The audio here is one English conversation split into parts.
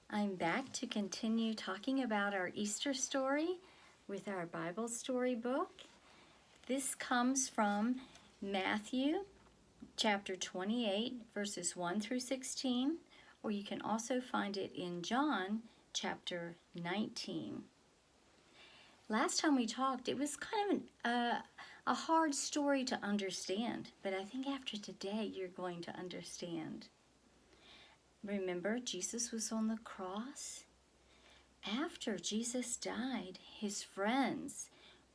I'm back to continue talking about our Easter story with our Bible story book. This comes from Matthew chapter 28, verses 1 through 16, or you can also find it in John chapter 19. Last time we talked, it was kind of a hard story to understand, but I think after today you're going to understand. Remember, Jesus was on the cross. After Jesus died, his friends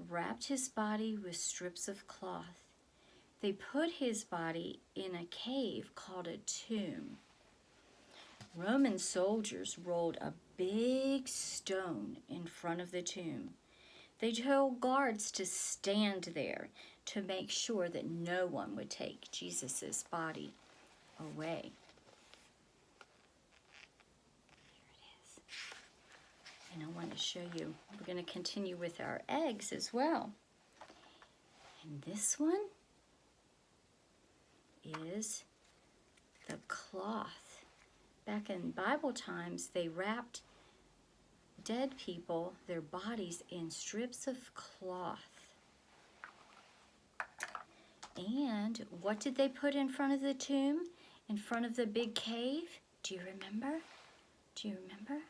wrapped his body with strips of cloth. They put his body in a cave called a tomb. Roman soldiers rolled a big stone in front of the tomb. They told guards to stand there to make sure that no one would take Jesus' body away. And I want to show you, we're going to continue with our eggs as well. And this one is the cloth. Back in Bible times, they wrapped dead people, their bodies, in strips of cloth. And what did they put in front of the tomb? In front of the big cave? Do you remember? Do you remember?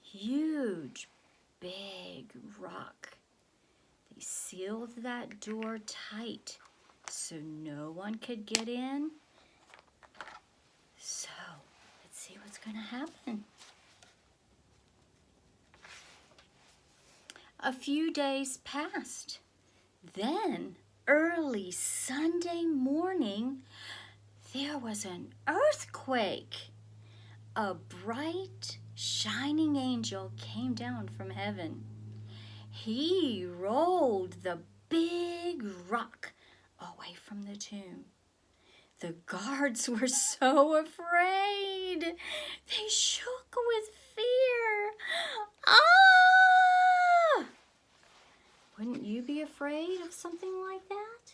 Huge, big rock. They sealed that door tight so no one could get in. So, let's see what's going to happen. A few days passed. Then, early Sunday morning, there was an earthquake. A bright, shining angel came down from heaven. He rolled the big rock away from the tomb. The guards were so afraid. They shook with fear. Ah! Wouldn't you be afraid of something like that?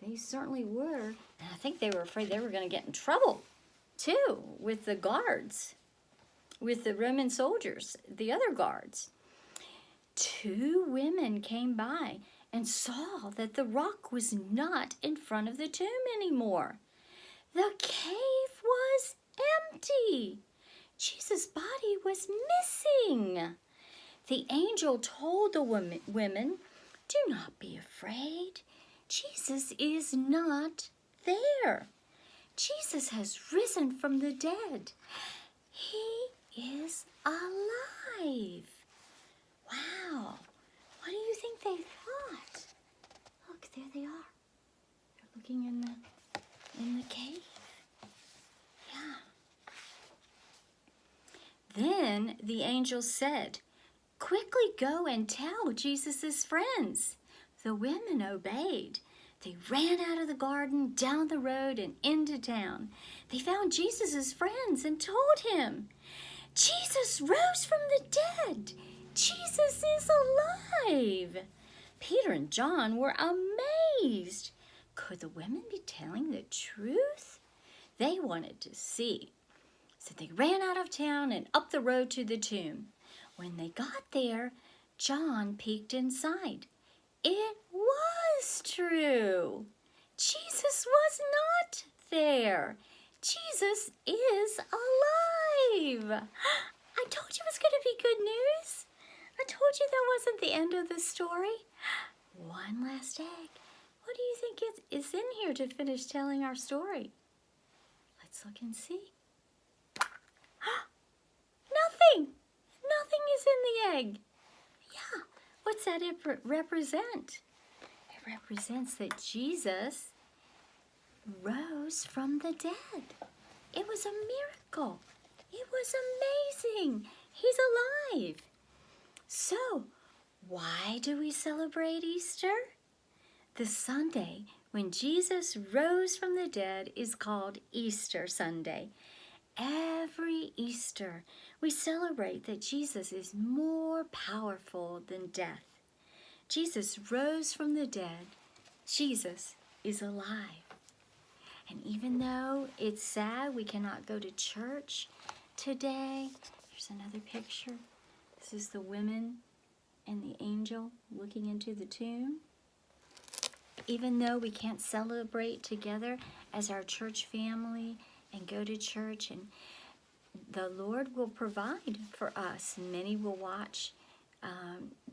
They certainly were. And I think they were afraid they were going to get in trouble, too, with the guards, with the Roman soldiers, the other guards. 2 women came by and saw that the rock was not in front of the tomb anymore. The cave was empty. Jesus' body was missing. The angel told the women, "Do not be afraid. Jesus is not there. Jesus has risen from the dead. He is alive." Wow. What do you think they thought? Look, there they are. They're looking in the cave. Yeah. Then the angel said, "Quickly go and tell Jesus' friends." The women obeyed. They ran out of the garden, down the road, and into town. They found Jesus' friends and told him, "Jesus rose from the dead. Jesus is alive." Peter and John were amazed. Could the women be telling the truth? They wanted to see. So they ran out of town and up the road to the tomb. When they got there, John peeked inside. It was true. Jesus was not there. Jesus is alive. I told you it was going to be good news. I told you that wasn't the end of the story. One last egg. What do you think is in here to finish telling our story? Let's look and see. Nothing. Nothing is in the egg. Yeah. What's that represent? It represents that Jesus rose from the dead. It was a miracle. It was amazing. He's alive. So, why do we celebrate Easter? The Sunday when Jesus rose from the dead is called Easter Sunday. Every Easter, we celebrate that Jesus is more powerful than death. Jesus rose from the dead. Jesus is alive. And even though it's sad we cannot go to church today. Here's another picture. This is the women and the angel looking into the tomb. Even though we can't celebrate together as our church family and go to church, and the Lord will provide for us. Many will watch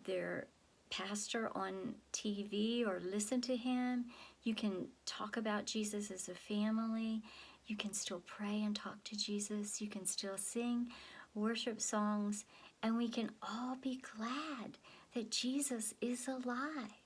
their pastor on TV or listen to him. You can talk about Jesus as a family. You can still pray and talk to Jesus. You can still sing worship songs, and we can all be glad that Jesus is alive.